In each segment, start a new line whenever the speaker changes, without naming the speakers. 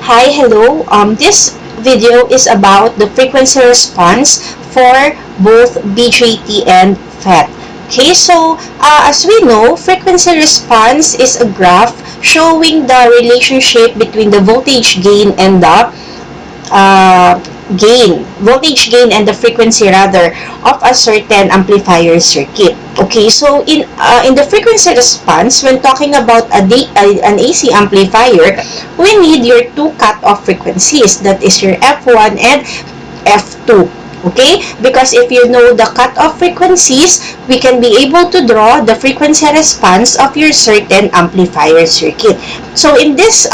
Hi, hello. This video is about the frequency response for both BJT and FET. Okay, so as we know, frequency response is a graph showing the relationship between the voltage gain and the voltage gain and the frequency rather of a certain amplifier circuit. Okay, so in the frequency response, when talking about an AC amplifier, we need your two cutoff frequencies, that is your F1 and F2. Okay, because if you know the cutoff frequencies, we can be able to draw the frequency response of your certain amplifier circuit. So in this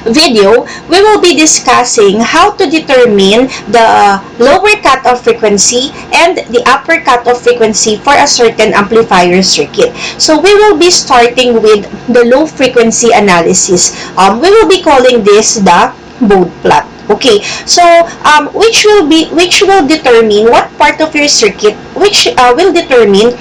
video, we will be discussing how to determine the lower cutoff frequency and the upper cutoff frequency for a certain amplifier circuit. So we will be starting with the low frequency analysis. We will be calling this the bode plot. Okay, so which will determine what part of your circuit will determine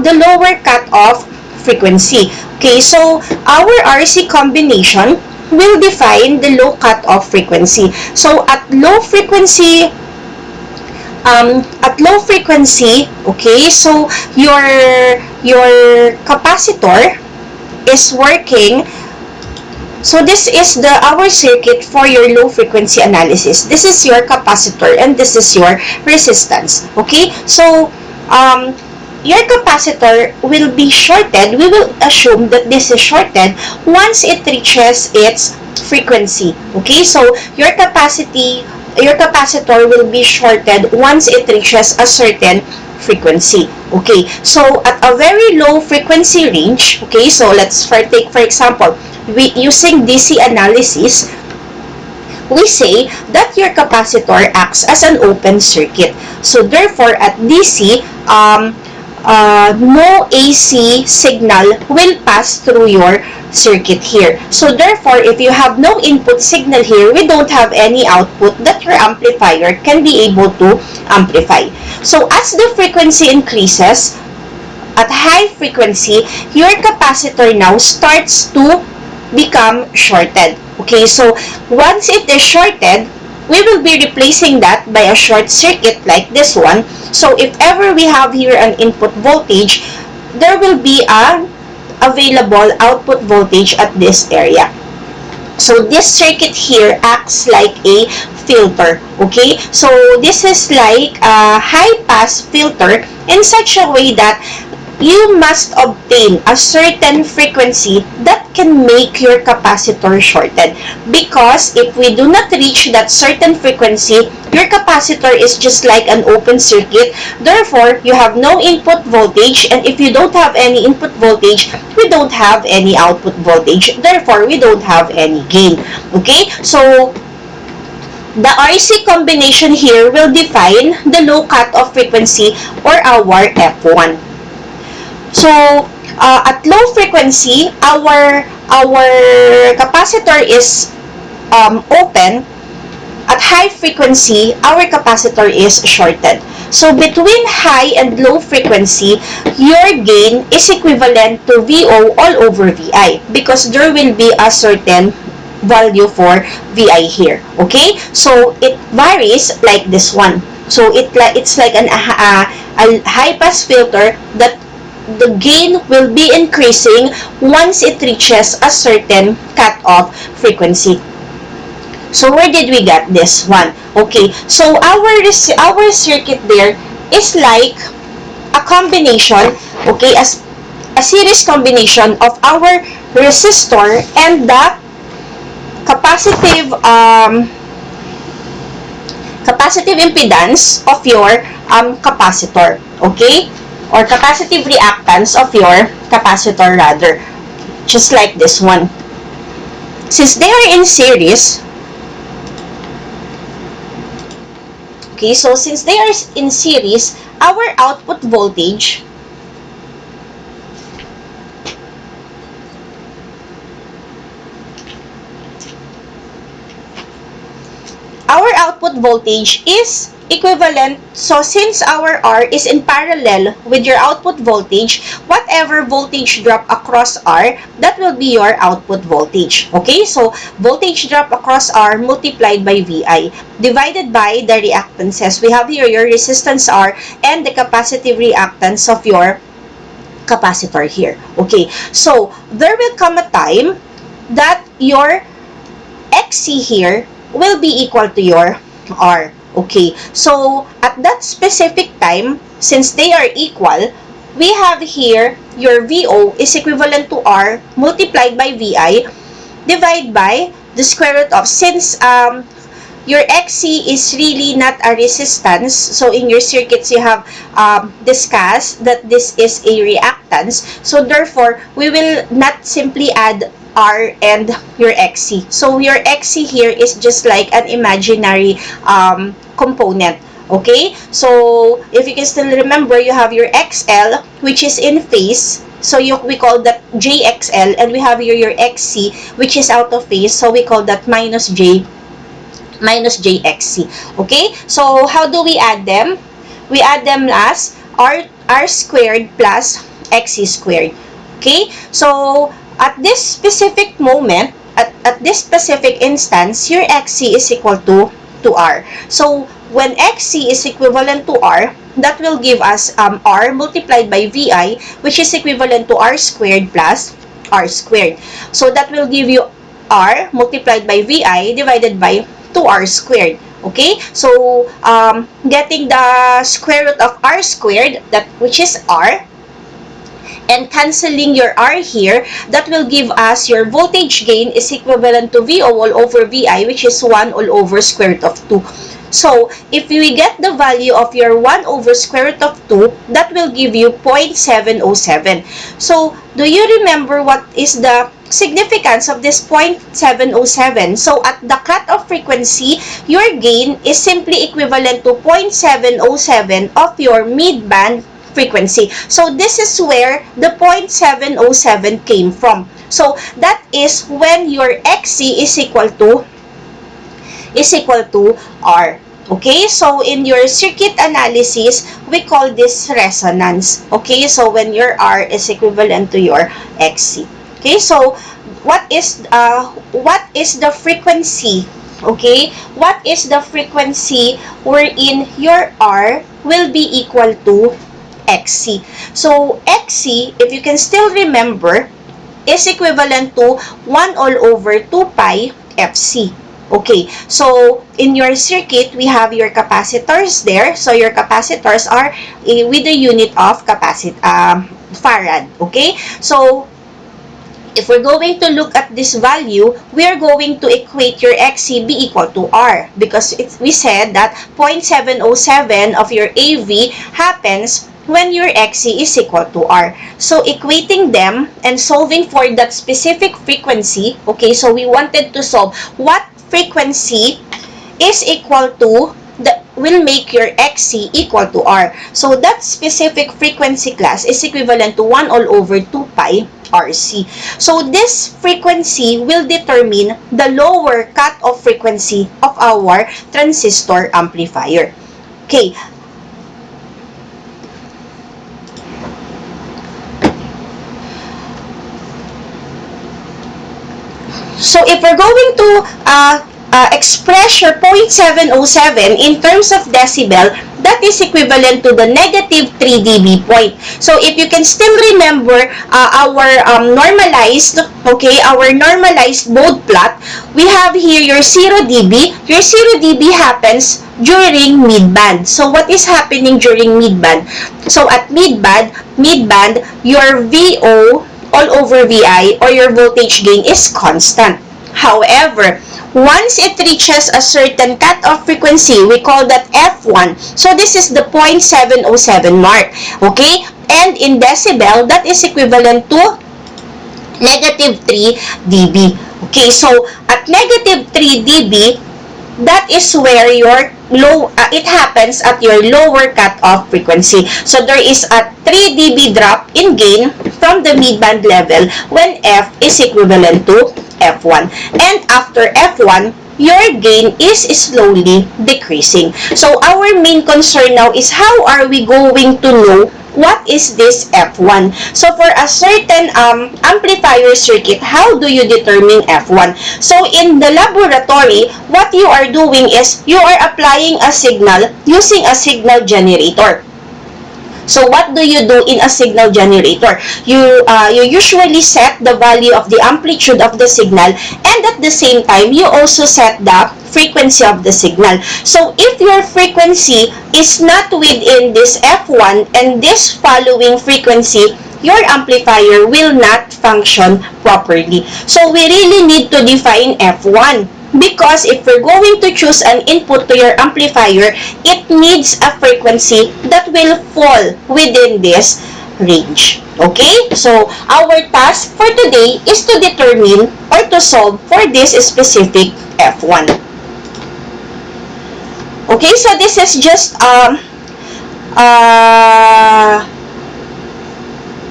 the lower cutoff frequency. Okay, so our RC combination will define the low cutoff frequency. So at low frequency, okay, so your capacitor is working. So this is our circuit for your low frequency analysis. This is your capacitor and this is your resistance. Okay, so your capacitor will be shorted. We will assume that this is shorted once it reaches its frequency. Okay, so your capacitor will be shorted once it reaches a certain frequency. Okay, so at a very low frequency range, okay, so let's take for example, using DC analysis, we say that your capacitor acts as an open circuit. So therefore, at DC, no AC signal will pass through your circuit here. So therefore, if you have no input signal here, we don't have any output that your amplifier can be able to amplify. So as the frequency increases, at high frequency, your capacitor now starts to become shorted. Okay, so once it is shorted, we will be replacing that by a short circuit like this one. So if ever we have here an input voltage, there will be an available output voltage at this area. So this circuit here acts like a filter. Okay, so this is like a high pass filter in such a way that you must obtain a certain frequency that can make your capacitor shorted. Because if we do not reach that certain frequency, your capacitor is just like an open circuit. Therefore, you have no input voltage, and if you don't have any input voltage, we don't have any output voltage. Therefore, we don't have any gain. Okay, so the RC combination here will define the low cutoff frequency or our F1. So at low frequency, our capacitor is open. At high frequency, our capacitor is shorted. So between high and low frequency, your gain is equivalent to VO all over VI because there will be a certain value for VI here. Okay, so it varies like this one. So it's like a high pass filter that the gain will be increasing once it reaches a certain cutoff frequency. So where did we get this one? Okay, so our circuit there is like a combination, okay, as a series combination of our resistor and the capacitive impedance of your capacitor, okay, or capacitive reactance of your capacitor rather, just like this one. Since they are in series, okay, so since they are in series, our output voltage is equivalent, so since our R is in parallel with your output voltage, whatever voltage drop across R, that will be your output voltage. Okay, so voltage drop across R multiplied by VI divided by the reactances. We have here your resistance R and the capacitive reactance of your capacitor here. Okay, so there will come a time that your XC here will be equal to your R. Okay, so at that specific time, since they are equal, we have here your VO is equivalent to R multiplied by VI divided by the square root of, since your XC is really not a resistance, so in your circuits you have discussed that this is a reactance, so therefore we will not simply add R and your XC. So your XC here is just like an imaginary component. Okay, so if you can still remember, you have your XL which is in phase, so we call that JXL, and we have here your XC which is out of phase, so we call that minus JXC. Okay, so how do we add them? We add them as R squared plus XC squared. Okay, so at this specific moment, at this specific instance, your XC is equal to R. So when XC is equivalent to R, that will give us R multiplied by VI, which is equivalent to R squared plus R squared. So that will give you R multiplied by VI divided by 2R squared. Okay, so getting the square root of R squared, that which is R, and cancelling your R here, that will give us your voltage gain is equivalent to VO all over VI, which is 1 all over square root of 2. So, if we get the value of your 1 over square root of 2, that will give you 0.707. So, do you remember what is the significance of this 0.707? So, at the cutoff frequency, your gain is simply equivalent to 0.707 of your mid-band frequency. So, this is where the 0.707 came from. So, that is when your XC is equal to R. Okay, so in your circuit analysis, we call this resonance. Okay, so when your R is equivalent to your XC. Okay, so what is the frequency? Okay, what is the frequency wherein your R will be equal to XC? So XC, if you can still remember, is equivalent to 1 all over 2 pi FC. Okay, so in your circuit, we have your capacitors there. So your capacitors are with the unit of farad. Okay, so if we're going to look at this value, we are going to equate your XC be equal to R, because we said that 0.707 of your AV happens when your XC is equal to R. So, equating them and solving for that specific frequency, okay, so we wanted to solve what frequency is equal to, will make your XC equal to R. So, that specific frequency class is equivalent to 1 all over 2 pi RC. So, this frequency will determine the lower cutoff frequency of our transistor amplifier. Okay. So, if we're going to express your 0.707 in terms of decibel, that is equivalent to the negative 3 dB point. So, if you can still remember our normalized mode plot, we have here your 0 dB. Your 0 dB happens during mid-band. So, what is happening during mid-band? So, at mid-band, your VO all over VI or your voltage gain is constant. However, once it reaches a certain cutoff frequency, we call that F1. So, this is the 0.707 mark. Okay? And in decibel, that is equivalent to negative 3 dB. Okay? So, at negative 3 dB, that is where your it happens at your lower cutoff frequency. So, there is a 3 dB drop in gain from the mid-band level when F is equivalent to F1. And after F1, your gain is slowly decreasing. So our main concern now is how are we going to know what is this F1? So for a certain amplifier circuit, how do you determine F1? So in the laboratory, what you are doing is you are applying a signal using a signal generator. So what do you do in a signal generator? You usually set the value of the amplitude of the signal, and at the same time, you also set the frequency of the signal. So if your frequency is not within this F1 and this following frequency, your amplifier will not function properly. So we really need to define F1. Because if we're going to choose an input to your amplifier, it needs a frequency that will fall within this range. Okay? So, our task for today is to determine or to solve for this specific F1. Okay? So, this is just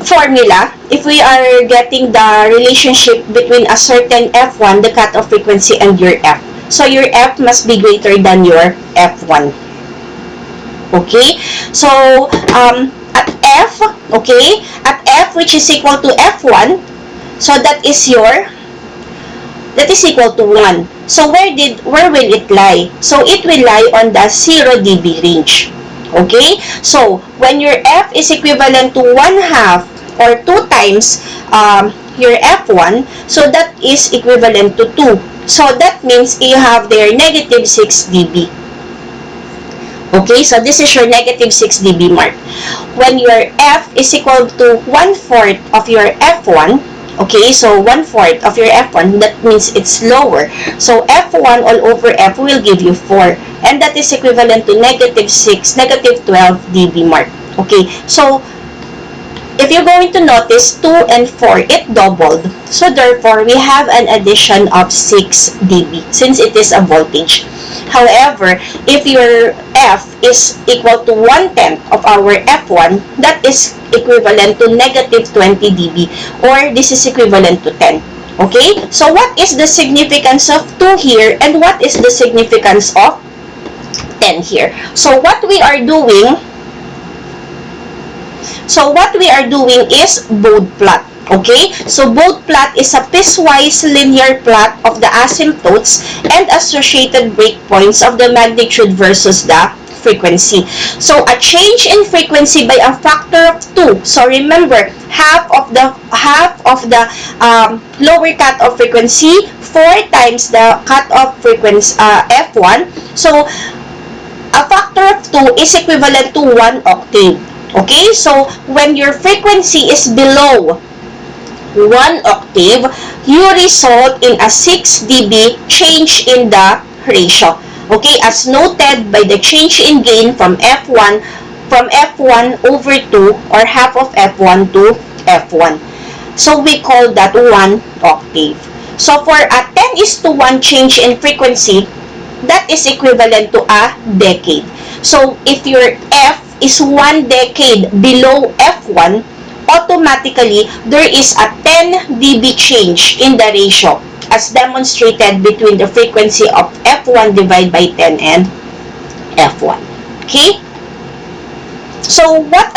formula. If we are getting the relationship between a certain F1, the cutoff frequency, and your F. So, your F must be greater than your F1. Okay? So, at F, okay, at F which is equal to F1, so that is equal to 1. So, where will it lie? So, it will lie on the 0 dB range. Okay? So, when your F is equivalent to 1/2 or 2 times your F1, so that is equivalent to 2. So that means you have there negative 6 dB. Okay, so this is your negative 6 dB mark. When your F is equal to 1/4 of your F1, okay, so 1/4 of your F1, that means it's lower. So F1 all over F will give you 4. And that is equivalent to negative 6, negative 12 dB mark. Okay, so if you're going to notice 2 and 4, it doubled. So therefore, we have an addition of 6 dB since it is a voltage. However, if your F is equal to 1/10 of our F1, that is equivalent to negative 20 dB, or this is equivalent to 10. Okay? So what is the significance of 2 here and what is the significance of 10 here? So what we are doing is Bode plot. Okay? So Bode plot is a piecewise linear plot of the asymptotes and associated breakpoints of the magnitude versus the frequency. So a change in frequency by a factor of 2. So remember, half of the lower cutoff frequency, 4 times the cutoff frequency F1. So a factor of 2 is equivalent to 1 octave. Okay, so when your frequency is below 1 octave, you result in a 6 dB change in the ratio. Okay, as noted by the change in gain from F1 over 2 or half of F1 to F1. So we call that 1 octave. So for a 10:1 change in frequency, that is equivalent to a decade. So if your F is 1 decade below F1, automatically there is a 10 dB change in the ratio as demonstrated between the frequency of F1 divided by 10 and F1. Okay? So what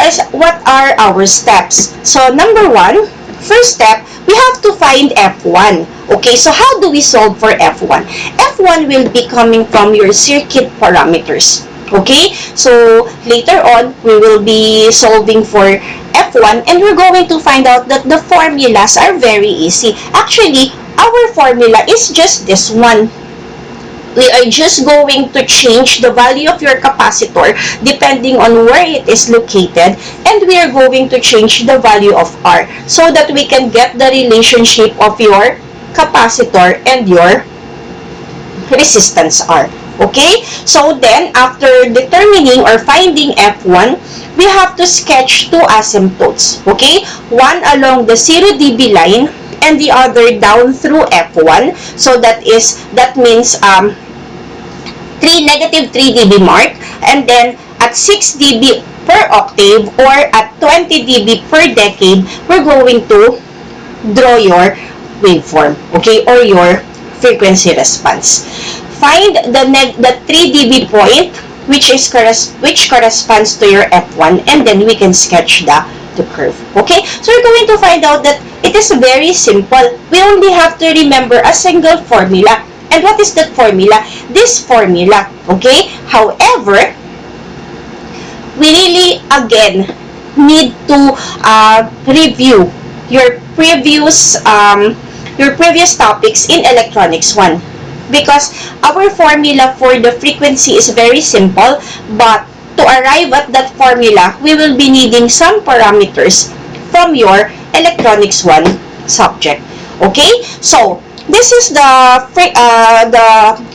are our steps? So number 1, first step, we have to find F1. Okay, so how do we solve for F1? F1 will be coming from your circuit parameters. Okay, so later on, we will be solving for F1 and we're going to find out that the formulas are very easy. Actually, our formula is just this one. We are just going to change the value of your capacitor depending on where it is located, and we are going to change the value of R so that we can get the relationship of your capacitor and your resistance R. Okay? So then, after determining or finding F1, we have to sketch 2 asymptotes. Okay? One along the 0 dB line and the other down through F1. So that means negative 3 dB mark. And then, at 6 dB per octave or at 20 dB per decade, we're going to draw your waveform. Okay? Or your frequency response. Find the 3 dB point which corresponds to your F1, and then we can sketch the curve. Okay? So we're going to find out that it is very simple. We only have to remember a single formula. And what is that formula? This formula. Okay? However, we really, again, need to review your previous topics in Electronics 1. Because our formula for the frequency is very simple, but to arrive at that formula, we will be needing some parameters from your Electronics 1 subject. Okay? So, this is the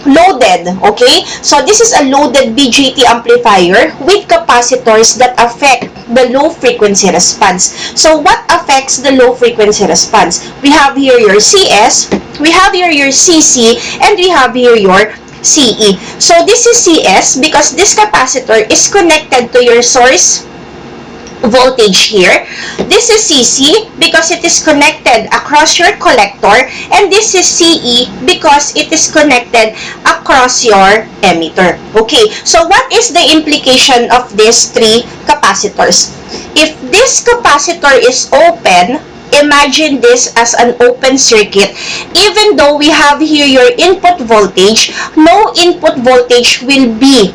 loaded, okay? So, this is a loaded BJT amplifier with capacitors that affect the low frequency response. So, what affects the low frequency response? We have here your CS, we have here your CC, and we have here your CE. So, this is CS because this capacitor is connected to your source voltage here. This is CC because it is connected across your collector, and this is CE because it is connected across your emitter. Okay, so what is the implication of these 3 capacitors? If this capacitor is open, imagine this as an open circuit. Even though we have here your input voltage, no input voltage will be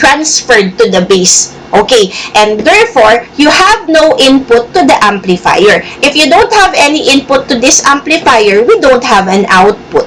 transferred to the base. Okay, and therefore, you have no input to the amplifier. If you don't have any input to this amplifier, we don't have an output.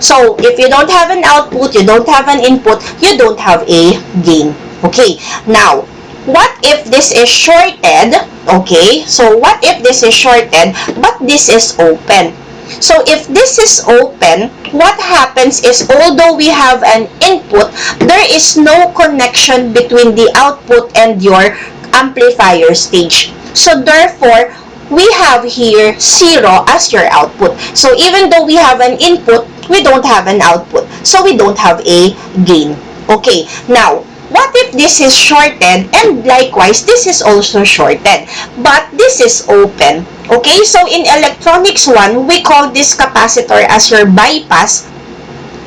So, if you don't have an output, you don't have an input, you don't have a gain. Okay, now, what if this is shorted? Okay, so what if this is shorted, but this is open? So, if this is open, what happens is, although we have an input, there is no connection between the output and your amplifier stage. So, therefore, we have here 0 as your output. So, even though we have an input, we don't have an output. So, we don't have a gain. Okay, now, what if this is shorted, and likewise, this is also shorted, but this is open? Okay, so in Electronics 1, we call this capacitor as your bypass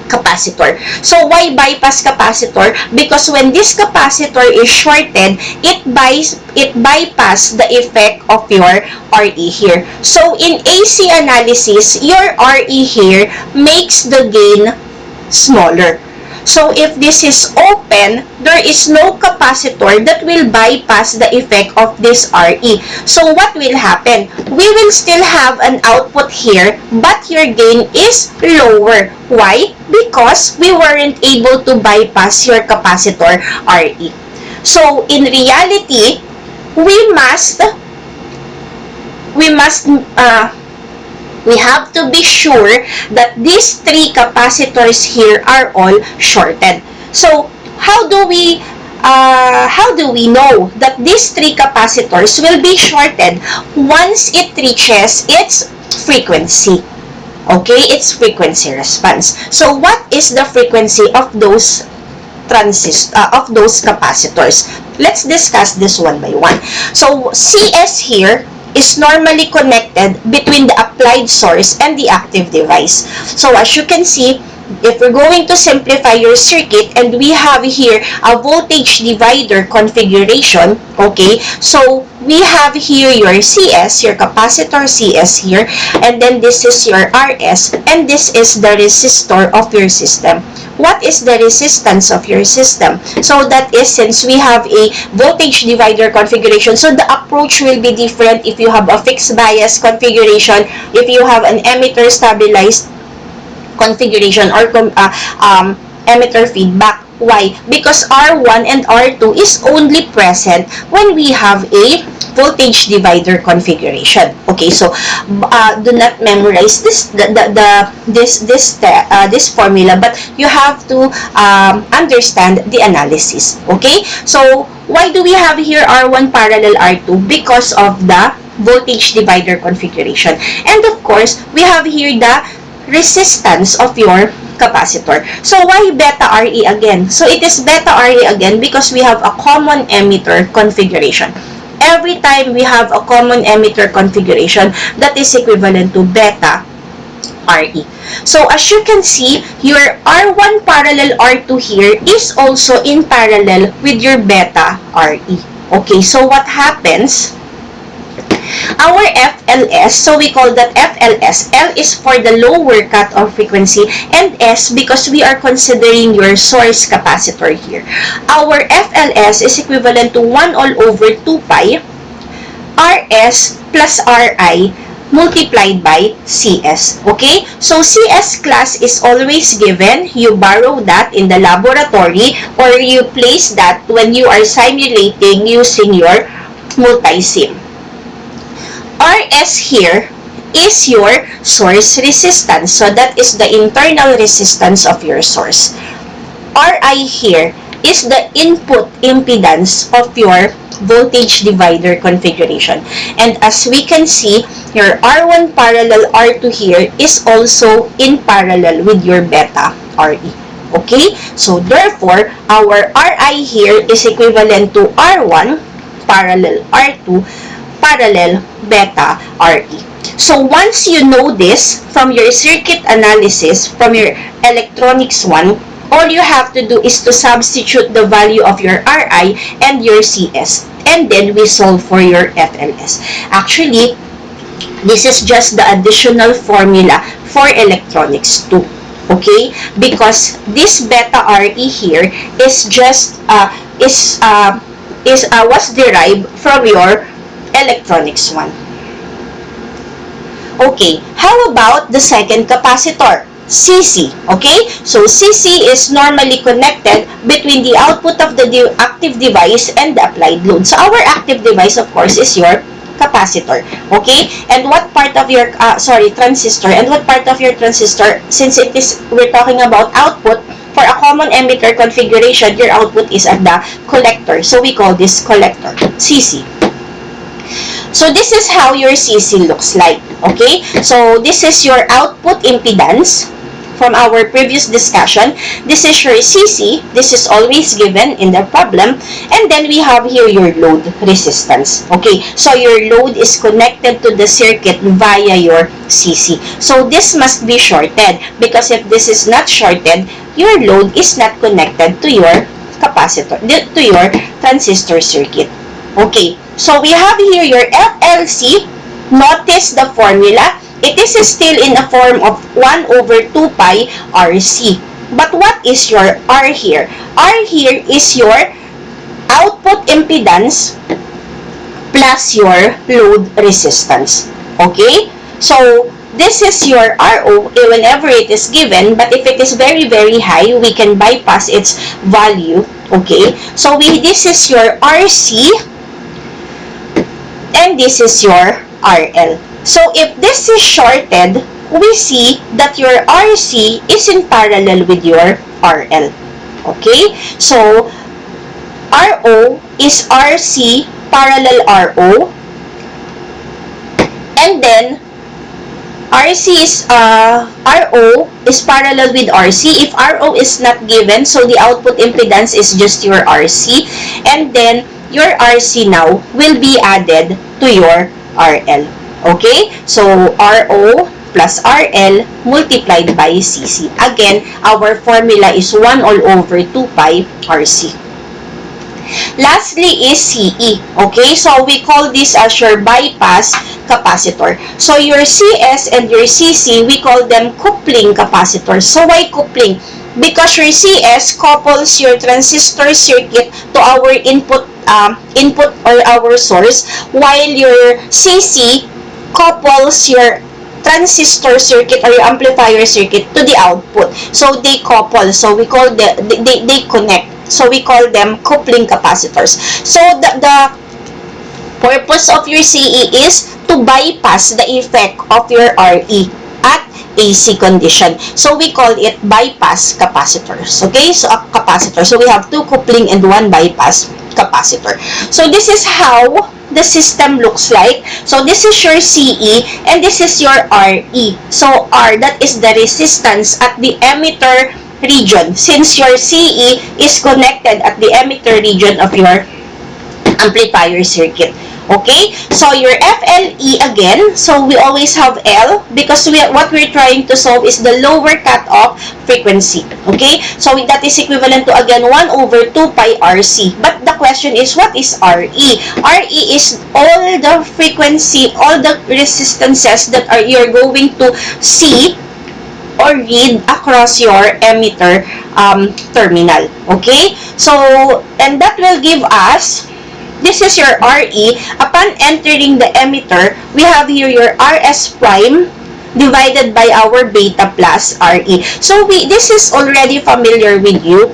capacitor. So, why bypass capacitor? Because when this capacitor is shorted, it bypass the effect of your RE here. So, in AC analysis, your RE here makes the gain smaller. So, if this is open, there is no capacitor that will bypass the effect of this RE. So, what will happen? We will still have an output here, but your gain is lower. Why? Because we weren't able to bypass your capacitor RE. So, in reality, we have to be sure that these 3 capacitors here are all shorted. So, how do we know that these 3 capacitors will be shorted once it reaches its frequency? Okay, its frequency response. So, what is the frequency of those capacitors? Let's discuss this one by one. So, CS here is normally connected between the applied source and the active device. So, as you can see, if we're going to simplify your circuit, and we have here a voltage divider configuration, okay, so we have here your CS, your capacitor CS here, and then this is your RS, and this is the resistor of your system. What is the resistance of your system? So that is, since we have a voltage divider configuration, so the approach will be different if you have a fixed bias configuration, if you have an emitter stabilized configuration, or emitter feedback. Why? Because R1 and R2 is only present when we have a voltage divider configuration. Okay, so do not memorize this formula, but you have to understand the analysis. Okay, so why do we have here R1 parallel R2? Because of the voltage divider configuration, and of course we have here the resistance of your capacitor. So, why beta RE again? So, it is beta RE again because we have a common emitter configuration. Every time we have a common emitter configuration, that is equivalent to beta RE. So as you can see, your R1 parallel R2 here is also in parallel with your beta RE. Okay, so what happens? Our FLS, so we call that FLS. L is for the lower cutoff frequency, and S because we are considering your source capacitor here. Our FLS is equivalent to 1 all over 2 pi RS plus RI multiplied by CS. Okay? So, CS class is always given. You borrow that in the laboratory or you place that when you are simulating using your multi-sim. RS here is your source resistance. So, that is the internal resistance of your source. RI here is the input impedance of your voltage divider configuration. And as we can see, your R1 parallel R2 here is also in parallel with your beta RE. Okay? So, therefore, our RI here is equivalent to R1 parallel R2 parallel beta RE. So, once you know this from your circuit analysis, from your electronics 1, all you have to do is to substitute the value of your RI and your CS. And then we solve for your FLS. Actually, this is just the additional formula for electronics 2. Okay? Because this beta RE here is just was derived from your electronics 1. Okay, how about the second capacitor? CC, okay? So, CC is normally connected between the output of the active device and the applied load. So, our active device, of course, is your capacitor, okay? And what part of your, transistor, and what part of your transistor, since we're talking about output, for a common emitter configuration, your output is at the collector. So, we call this collector, CC. So, this is how your CC looks like, okay? So, this is your output impedance from our previous discussion. This is your CC. This is always given in the problem. And then we have here your load resistance, okay? So, your load is connected to the circuit via your CC. So, this must be shorted because if this is not shorted, your load is not connected to your capacitor, to your transistor circuit. Okay, so we have here your FLC. Notice the formula. It is still in a form of 1 over 2 pi RC. But what is your R here? R here is your output impedance plus your load resistance. Okay? So, this is your RO whenever it is given, but if it is very, very high, we can bypass its value. Okay? So, this is your RC and this is your RL. So, if this is shorted, we see that your RC is in parallel with your RL. Okay? So, RO is RC parallel RO. And then, RC is, RO is parallel with RC. If RO is not given, so the output impedance is just your RC. And then, your RC now will be added to your RL. Okay? So, RO plus RL multiplied by CC. Again, our formula is 1 all over 2 pi RC. Lastly is CE. Okay? So, we call this as your bypass capacitor. So, your CS and your CC, we call them coupling capacitors. So, why coupling? Because your CS couples your transistor circuit to our input or our source, while your CC couples your transistor circuit or your amplifier circuit to the output. So, they couple. So, we call they connect. So, we call them coupling capacitors. So, the purpose of your CE is to bypass the effect of your RE at AC condition. So, we call it bypass capacitors. Okay? So, a capacitor. So, we have 2 coupling and 1 bypass capacitor. So, this is how the system looks like. So, this is your CE and this is your RE. So, R, that is the resistance at the emitter region. Since your CE is connected at the emitter region of your amplifier circuit. Okay, so your FLE again, so we always have L because what we're trying to solve is the lower cutoff frequency. Okay, so that is equivalent to again 1 over 2 pi RC. But the question is, what is RE? RE is all the frequency, all the resistances that you're going to see or read across your emitter terminal. Okay, so and that will give us, this is your RE. Upon entering the emitter, we have here your RS prime divided by our beta plus RE. So this is already familiar with you,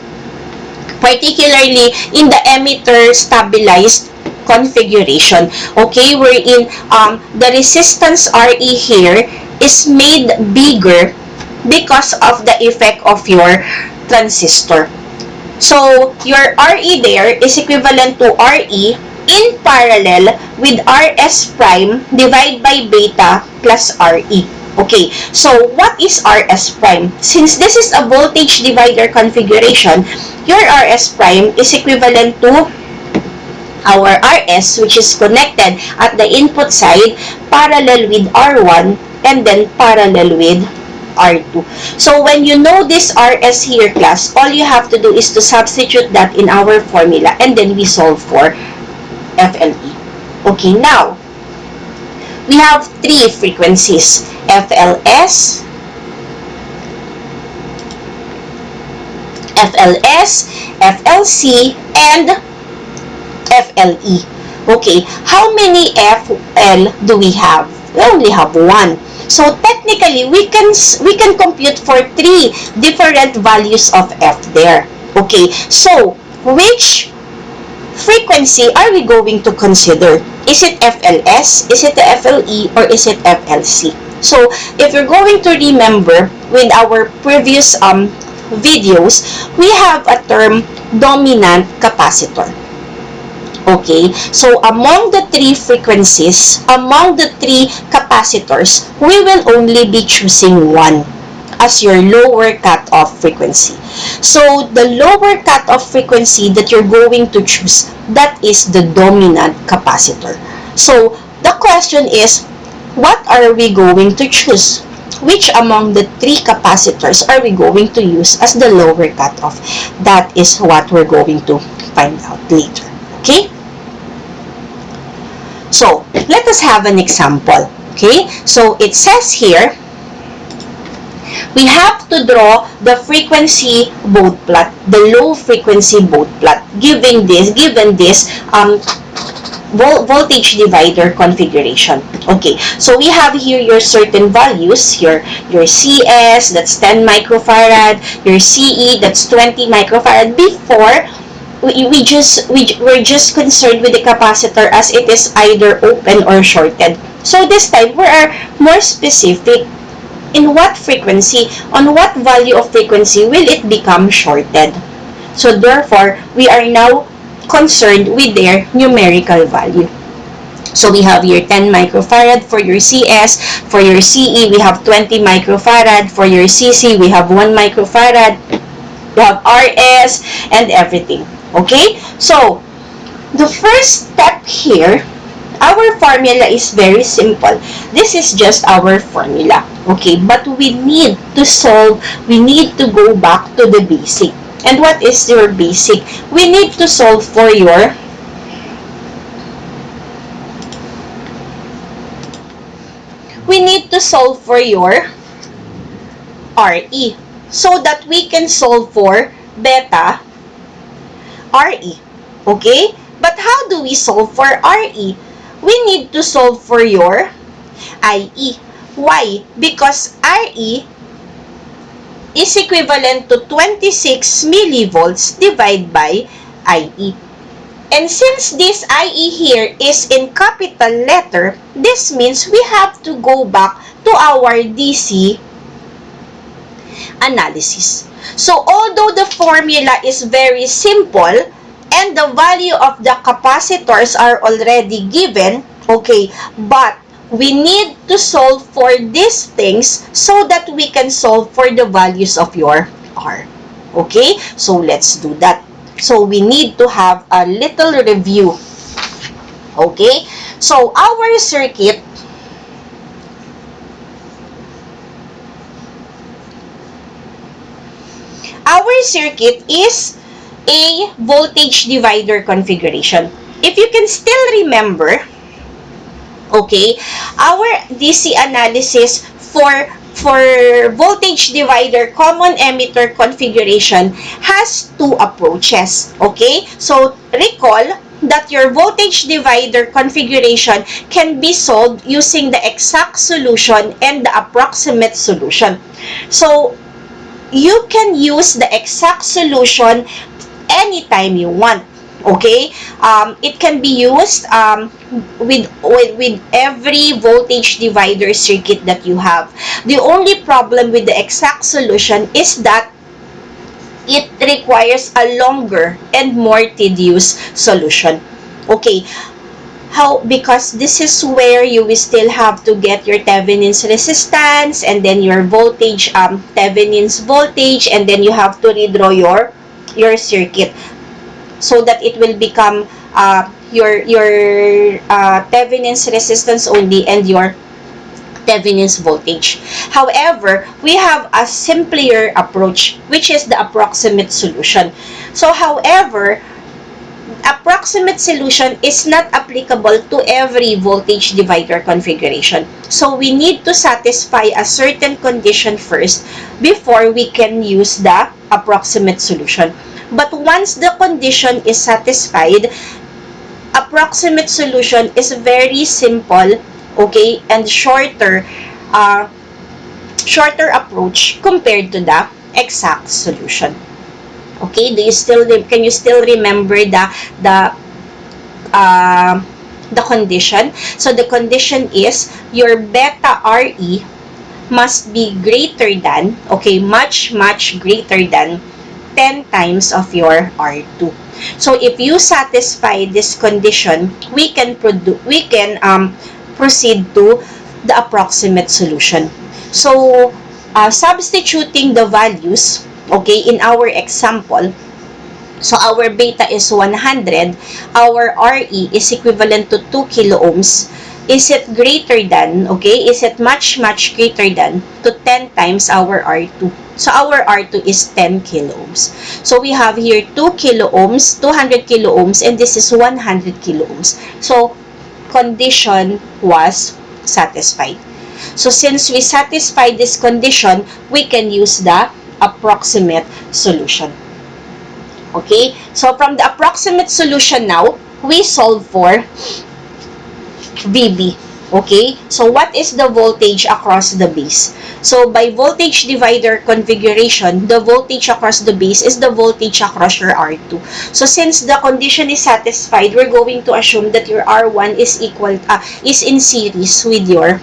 particularly in the emitter stabilized configuration. Okay, wherein the resistance RE here is made bigger because of the effect of your transistor. So, your RE there is equivalent to RE in parallel with RS prime divided by beta plus RE. Okay, so what is RS prime? Since this is a voltage divider configuration, your RS prime is equivalent to our RS, which is connected at the input side, parallel with R1, and then parallel with R2. So when you know this RS here, class, all you have to do is to substitute that in our formula, and then we solve for FLE. Okay, now, we have three frequencies, FLS, FLC, and FLE. Okay, how many FL do we have? We only have one. So technically, we can compute for three different values of F there. Okay, so which frequency are we going to consider? Is it FLS, is it the FLE, or is it FLC? So if you're going to remember with our previous videos, we have a term dominant capacitor. Okay, so among the three frequencies, among the three capacitors, we will only be choosing one as your lower cutoff frequency. So the lower cutoff frequency that you're going to choose, that is the dominant capacitor. So the question is, what are we going to choose? Which among the three capacitors are we going to use as the lower cutoff? That is what we're going to find out later. Okay? So, let us have an example. Okay? So, it says here, we have to draw the frequency baud plot, the low frequency baud plot, given this voltage divider configuration. Okay, so we have here your certain values, your CS, that's 10 microfarad, your CE, that's 20 microfarad. Before, we're just concerned with the capacitor as it is either open or shorted. So this time, we are more specific in what frequency, on what value of frequency will it become shorted. So therefore, we are now concerned with their numerical value. So we have here 10 microfarad for your CS. For your CE, we have 20 microfarad. For your CC, we have 1 microfarad. We have RS and everything. Okay? So, the first step here, our formula is very simple. This is just our formula. Okay? But we need to solve, we need to go back to the basic. And what is your basic? We need to solve for your RE so that we can solve for beta RE. Okay? But how do we solve for RE? We need to solve for your IE. Why? Because RE is equivalent to 26 millivolts divided by IE. And since this IE here is in capital letter, this means we have to go back to our DC analysis. So although the formula is very simple and the value of the capacitors are already given, okay, but we need to solve for these things so that we can solve for the values of your R. Okay? So, let's do that. So, we need to have a little review. Okay? So, our circuit is a voltage divider configuration. If you can still remember, okay, our DC analysis for voltage divider common emitter configuration has two approaches. Okay, so recall that your voltage divider configuration can be solved using the exact solution and the approximate solution. So you can use the exact solution anytime you want. Okay, it can be used with every voltage divider circuit that you have. The only problem with the exact solution is that it requires a longer and more tedious solution. Okay, how? Because this is where you will still have to get your Thevenin's resistance and then your voltage, Thevenin's voltage, and then you have to redraw your circuit so that it will become your Thevenin's resistance only and your Thevenin's voltage. However, we have a simpler approach, which is the approximate solution. So, however, approximate solution is not applicable to every voltage divider configuration. So, we need to satisfy a certain condition first before we can use the approximate solution. But once the condition is satisfied, approximate solution is very simple, okay, and shorter approach compared to the exact solution. Okay, can you still remember the condition? So the condition is your beta RE must be greater than, okay, much greater than 10 times of your R2. So if you satisfy this condition, we can proceed to the approximate solution. So substituting the values, okay, in our example, so our beta is 100, our RE is equivalent to 2 kilo ohms. Is it greater than, okay, is it much greater than to 10 times our R2? So our R2 is 10 kilo ohms. So we have here 2 kilo ohms, 200 kilo ohms, and this is 100 kilo ohms. So condition was satisfied. So since we satisfy this condition, we can use the approximate solution. Okay, so from the approximate solution now, we solve for VB. Okay, so what is the voltage across the base? So by voltage divider configuration, the voltage across the base is the voltage across your R2. So since the condition is satisfied, we're going to assume that your R1 is in series with your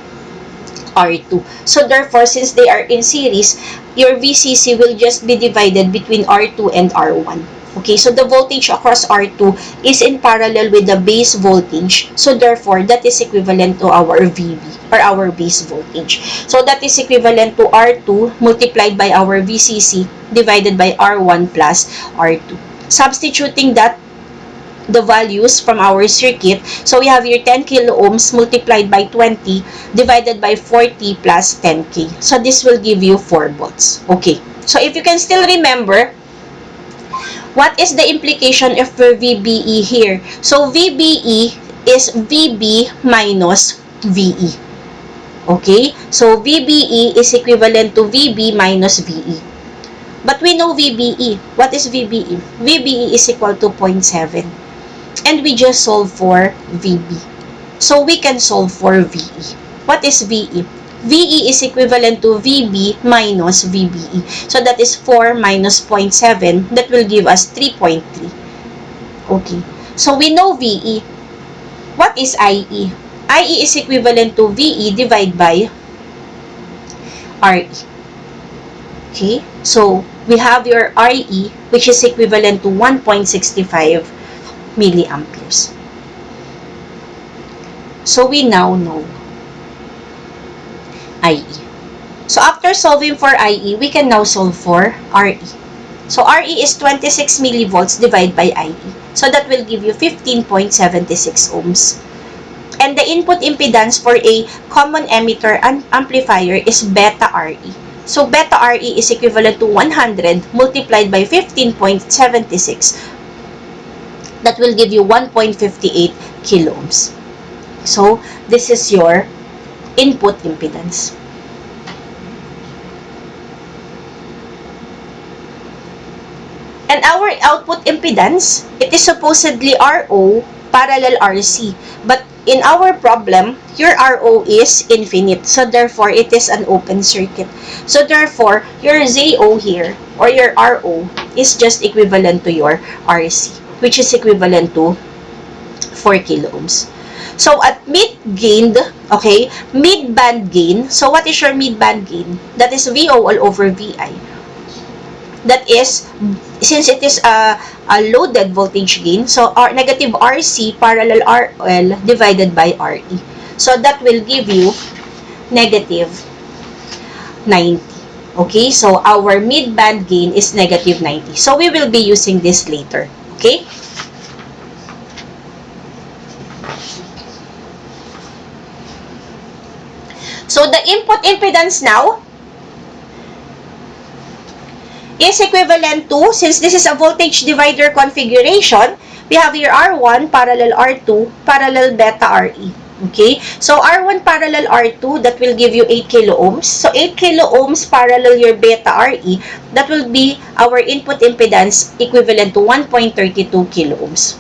R2. So therefore, since they are in series, your VCC will just be divided between R2 and R1. Okay, so the voltage across R2 is in parallel with the base voltage. So therefore, that is equivalent to our VB or our base voltage. So that is equivalent to R2 multiplied by our VCC divided by R1 plus R2. Substituting the values from our circuit, so we have here 10 kilo ohms multiplied by 20 divided by 40 plus 10k. So this will give you 4 volts. Okay, so if you can still remember, what is the implication of VBE here? So VBE is VB minus VE. Okay, so VBE is equivalent to VB minus VE. But we know VBE. What is VBE? VBE is equal to 0.7. And we just solve for VB. So we can solve for VE. What is VE? VE is equivalent to VB minus VBE. So that is 4 minus 0.7. That will give us 3.3. Okay. So we know VE. What is IE? IE is equivalent to VE divided by RE. Okay. So we have your RE, which is equivalent to 1.65 milliamperes. So we now know IE. So after solving for IE, we can now solve for RE. So RE is 26 millivolts divided by IE. So that will give you 15.76 ohms. And the input impedance for a common emitter amplifier is beta RE. So beta RE is equivalent to 100 multiplied by 15.76. That will give you 1.58 kilo ohms. So this is your input impedance. And our output impedance, it is supposedly RO parallel RC. But in our problem, your RO is infinite. So therefore, it is an open circuit. So therefore, your ZO here, or your RO, is just equivalent to your RC, which is equivalent to 4 kilo ohms. So at mid-gained, okay, mid-band gain, so what is your mid-band gain? That is VO all over VI. That is, since it is a loaded voltage gain, so negative RC parallel RL divided by RE. So that will give you negative 90. Okay, so our mid-band gain is negative 90. So we will be using this later. Okay? So the input impedance now is equivalent to, since this is a voltage divider configuration, we have here R1 parallel R2 parallel beta RE. Okay, so R1 parallel R2, that will give you 8 kilo ohms. So 8 kilo ohms parallel your beta RE, that will be our input impedance equivalent to 1.32 kilo ohms.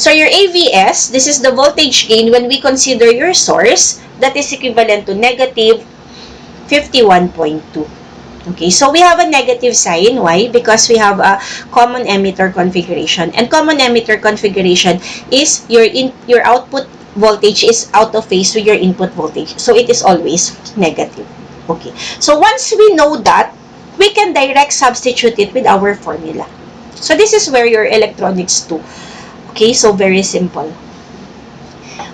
So your AVS, this is the voltage gain when we consider your source, that is equivalent to negative 51.2. Okay, so we have a negative sign. Why? Because we have a common emitter configuration. And common emitter configuration is your output voltage is out of phase with your input voltage. So it is always negative. Okay, so once we know that, we can direct substitute it with our formula. So this is where your electronics 2. Okay, so very simple.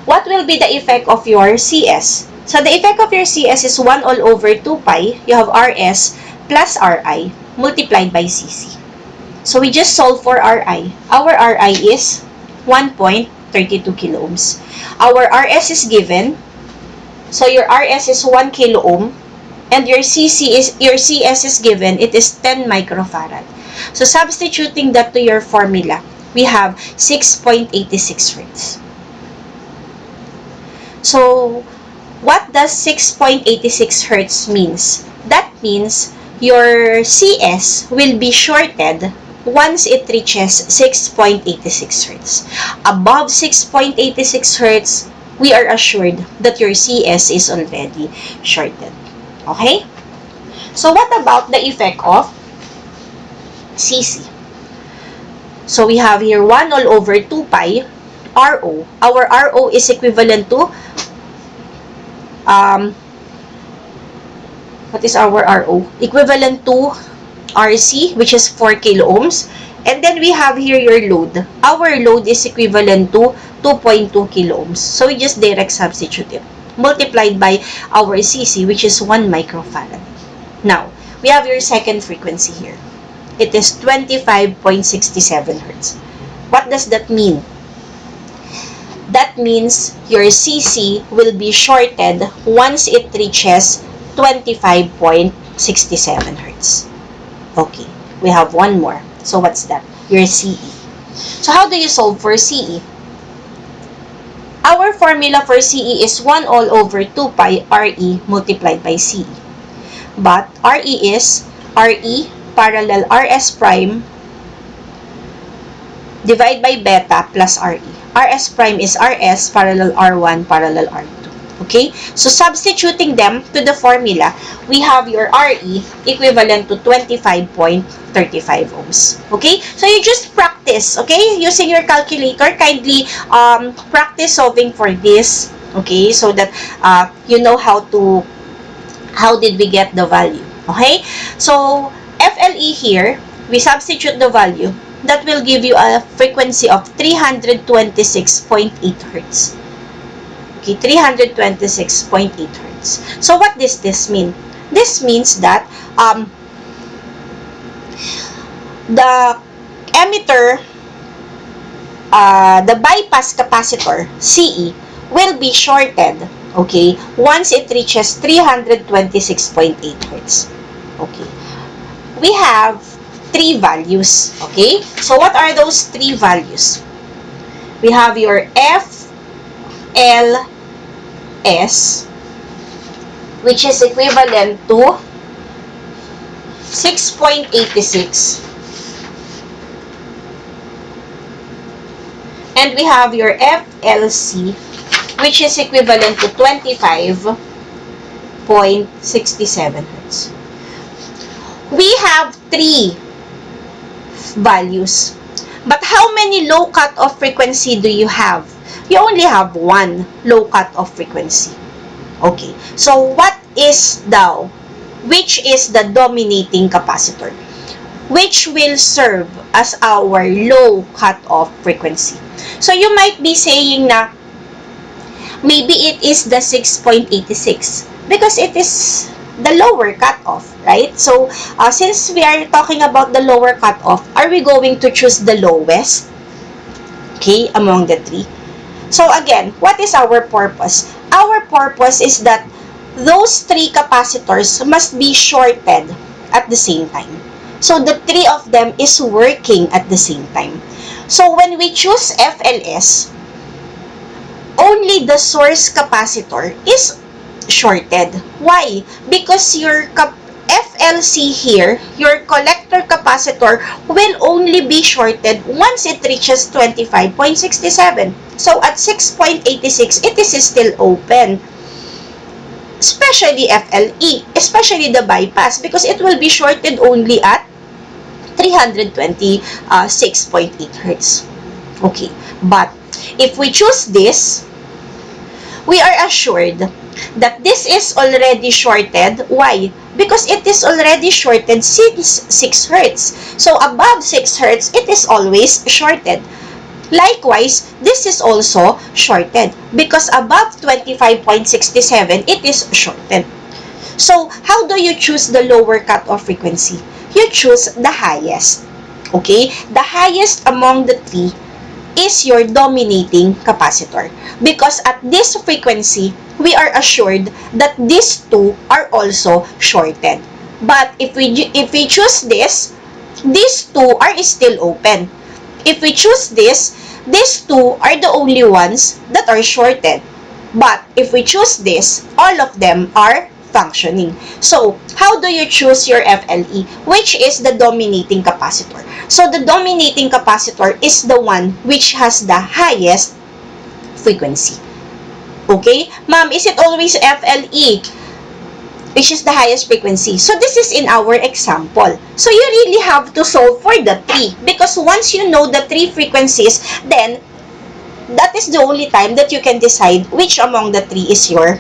What will be the effect of your CS? So the effect of your CS is 1 all over 2 pi. You have RS plus RI multiplied by CC. So we just solve for RI. Our RI is 1.32 kilo ohms. Our RS is given. So your RS is 1 kilo ohm. And your CS is given. It is 10 microfarad. So substituting that to your formula, we have 6.86 Hz. So what does 6.86 Hz means? That means your CS will be shorted once it reaches 6.86 Hz. Above 6.86 Hz, we are assured that your CS is already shorted. Okay? So what about the effect of CC? So we have here 1 all over 2 pi RO. Our RO is equivalent to what is our RO? Equivalent to RC, which is 4 kilo ohms. And then we have here your load. Our load is equivalent to 2.2 kilo ohms. So we just direct substitute it. Multiplied by our CC, which is 1 microfarad. Now, we have your second frequency here. It is 25.67 Hz. What does that mean? That means your CC will be shorted once it reaches 25.67 Hz. Okay, we have one more. So what's that? Your CE. So how do you solve for CE? Our formula for CE is 1 all over 2 pi RE multiplied by CE. But RE is RE parallel RS prime divide by beta plus RE. RS prime is RS parallel R1 parallel R2. Okay? So, substituting them to the formula, we have your RE equivalent to 25.35 ohms. Okay? So, you just practice, okay? Using your calculator, kindly practice solving for this, okay? So that you know how did we get the value. Okay? So, FLE here, we substitute the value. That will give you a frequency of 326.8 Hz. Okay, 326.8 Hz. So what does this mean? This means that the emitter the bypass capacitor, CE, will be shorted, okay, once it reaches 326.8 Hertz. Okay. We have three values, okay? So what are those three values? We have your F, L, S, which is equivalent to 6.86, and we have your FLC, which is equivalent to 25.67 Hertz. We have three values. But how many low cut-off frequency do you have? You only have one low cut-off frequency. Okay, so which is the dominating capacitor? Which will serve as our low cut-off frequency? So you might be saying na maybe it is the 6.86 because it is the lower cutoff, right? So, since we are talking about the lower cutoff, are we going to choose the lowest? Okay, among the three. So, again, what is our purpose? Our purpose is that those three capacitors must be shorted at the same time. So, the three of them is working at the same time. So, when we choose FLS, only the source capacitor is shorted. Why? Because your FLC here, your collector capacitor, will only be shorted once it reaches 25.67. So at 6.86, it is still open. Especially FLE, especially the bypass, because it will be shorted only at 326.8 Hertz. Okay, but if we choose this, we are assured that this is already shorted. Why? Because it is already shorted since 6 Hertz. So above 6 Hertz, it is always shorted. Likewise, this is also shorted because above 25.67, it is shorted. So, how do you choose the lower cutoff frequency? You choose the highest. Okay? The highest among the three is your dominating capacitor. Because at this frequency, we are assured that these two are also shorted. But if we choose this, these two are still open. If we choose this, these two are the only ones that are shorted. But if we choose this, all of them are functioning. So, how do you choose your FLE? Which is the dominating capacitor? So, the dominating capacitor is the one which has the highest frequency. Okay? Ma'am, is it always FLE? Which is the highest frequency. So, this is in our example. So, you really have to solve for the three. Because once you know the three frequencies, then, that is the only time that you can decide which among the three is your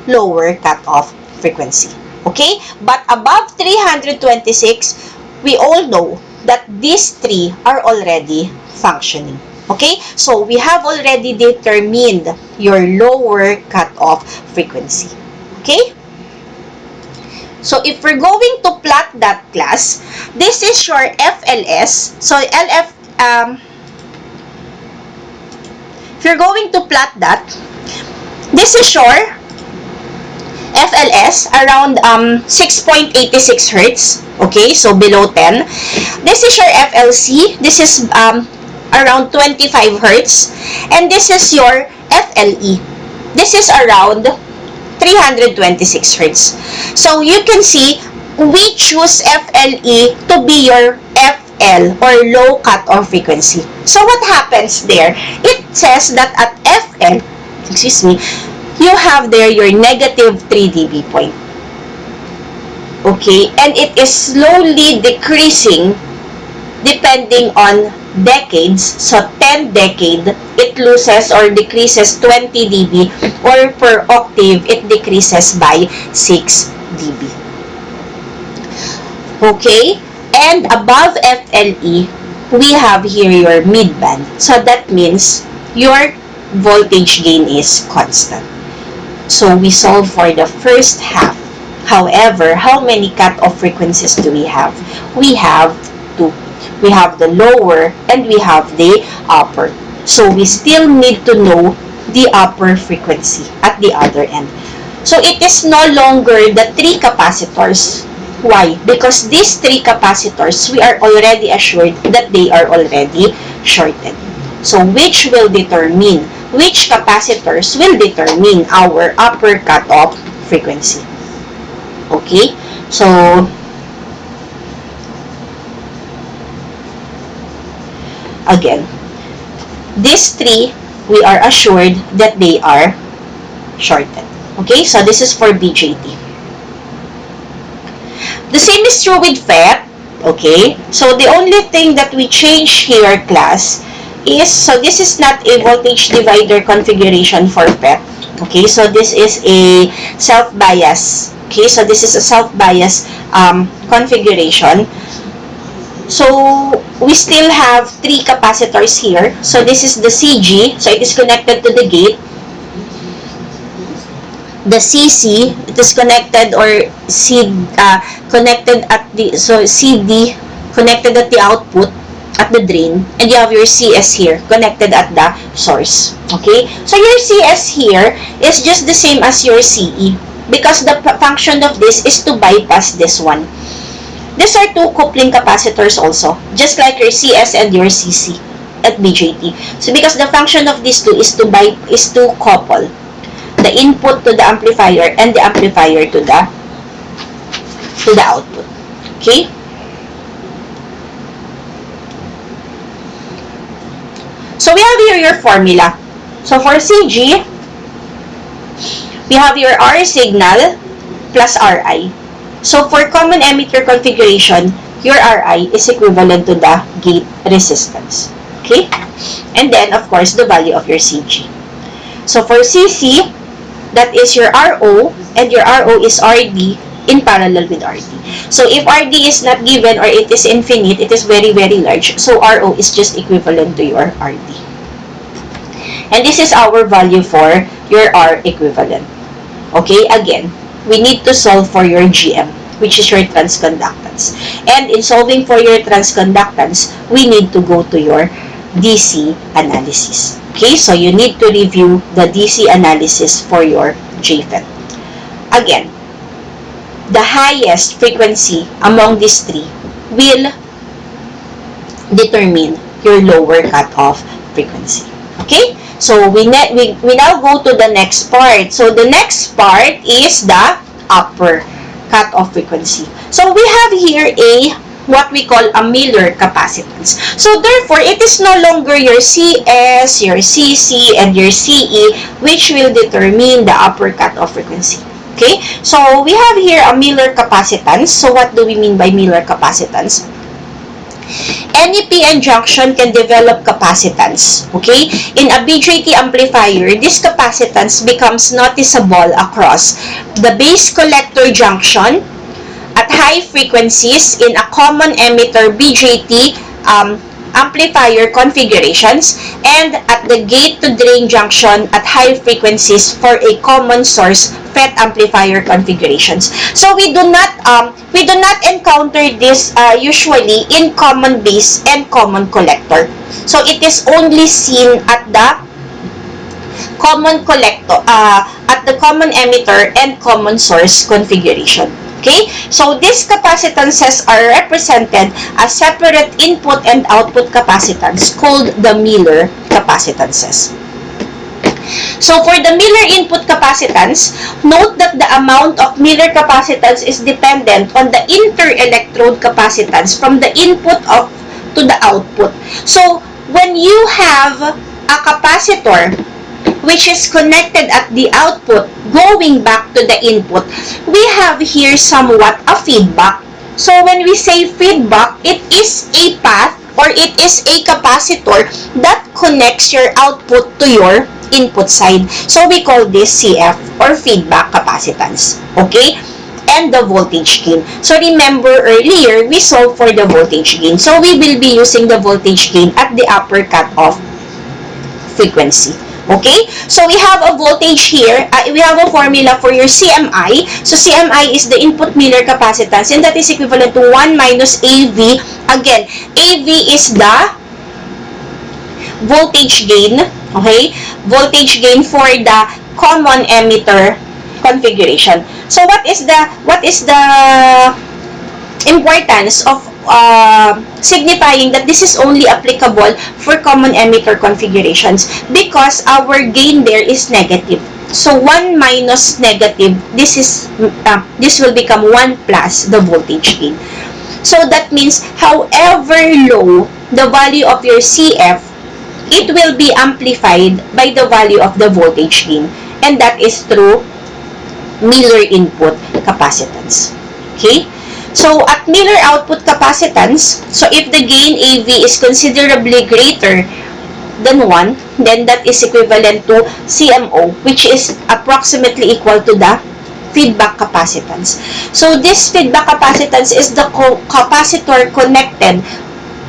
lower cutoff frequency. Okay? But above 326, we all know that these three are already functioning. Okay? So, we have already determined your lower cutoff frequency. Okay? So, if we're going to plot that class, this is your FLS. So, if you're going to plot that, this is your FLS around 6.86 Hertz. Okay, so below 10. This is your FLC. This is around 25 Hertz. And this is your FLE. This is around 326 Hertz. So you can see, we choose FLE to be your FL or low cutoff frequency. So what happens there? It says that at FL, you have there your negative 3 dB point. Okay, and it is slowly decreasing depending on decades. So 10 decade, it loses or decreases 20 dB, or per octave, it decreases by 6 dB. Okay, and above FLE, we have here your midband. So that means your voltage gain is constant. So we solve for the first half. However, how many cutoff frequencies do we have? We have two. We have the lower and we have the upper. So we still need to know the upper frequency at the other end. So it is no longer the 3 capacitors. Why? Because these 3 capacitors, we are already assured that they are already shorted. So which capacitors will determine our upper cutoff frequency. Okay? So, again, these 3, we are assured that they are shorted. Okay? So this is for BJT. The same is true with FET. Okay? So the only thing that we change here, class, is, so this is not a voltage divider configuration for FET. Okay? So this is a self-bias. Okay? So this is a self-bias configuration. So we still have 3 capacitors here. So this is the CG. So it is connected to the gate. The CC, it is connected or connected at the, so CD connected at the output at the drain, and you have your CS here connected at the source. Okay, so your CS here is just the same as your CE because the function of this is to bypass this one. These are 2 coupling capacitors also, just like your CS and your CC at BJT. So because the function of these 2 is to couple the input to the amplifier and the amplifier to the output. Okay? So we have here your formula. So for CG, we have your R signal plus RI. So for common emitter configuration, your RI is equivalent to the gate resistance. Okay? And then, of course, the value of your CG. So for CC, that is your RO, and your RO is RD in parallel with RD. So if RD is not given or it is infinite, it is very, very large. So RO is just equivalent to your RD. And this is our value for your R equivalent. Okay, again, we need to solve for your GM, which is your transconductance. And in solving for your transconductance, we need to go to your DC analysis. Okay, so you need to review the DC analysis for your JFET. Again, the highest frequency among these 3 will determine your lower cutoff frequency. Okay, so we now go to the next part. So the next part is the upper cutoff frequency. So we have here what we call a Miller capacitance. So therefore, it is no longer your CS, your CC, and your CE which will determine the upper cutoff frequency. Okay? So we have here a Miller capacitance. So what do we mean by Miller capacitance? Any PN junction can develop capacitance. Okay? In a BJT amplifier, this capacitance becomes noticeable across the base collector junction at high frequencies in a common emitter BJT amplifier configurations and at the gate to drain junction at high frequencies for a common source FET amplifier configurations. So we do not encounter this usually in common base and common collector. So it is only seen at the common collector, at the common emitter and common source configuration. Okay, so these capacitances are represented as separate input and output capacitance called the Miller capacitances. So for the Miller input capacitance, note that the amount of Miller capacitance is dependent on the inter-electrode capacitance from the input to the output. So when you have a capacitor which is connected at the output going back to the input, we have here somewhat a feedback. So when we say feedback, it is a path or it is a capacitor that connects your output to your input side. So we call this CF or feedback capacitance. Okay? And the voltage gain. So remember earlier, we solved for the voltage gain. So we will be using the voltage gain at the upper cutoff frequency. Okay? So we have a voltage here. We have a formula for your CMI. So CMI is the input Miller capacitance and that is equivalent to 1 minus AV. Again, AV is the voltage gain, okay? Voltage gain for the common emitter configuration. So what is the importance of signifying that this is only applicable for common emitter configurations? Because our gain there is negative. So 1 minus negative, this will become 1 plus the voltage gain. So that means however low the value of your CF, it will be amplified by the value of the voltage gain. And that is through Miller input capacitance. Okay? So, at Miller output capacitance, so if the gain AV is considerably greater than 1, then that is equivalent to CMO, which is approximately equal to the feedback capacitance. So, this feedback capacitance is the capacitor connected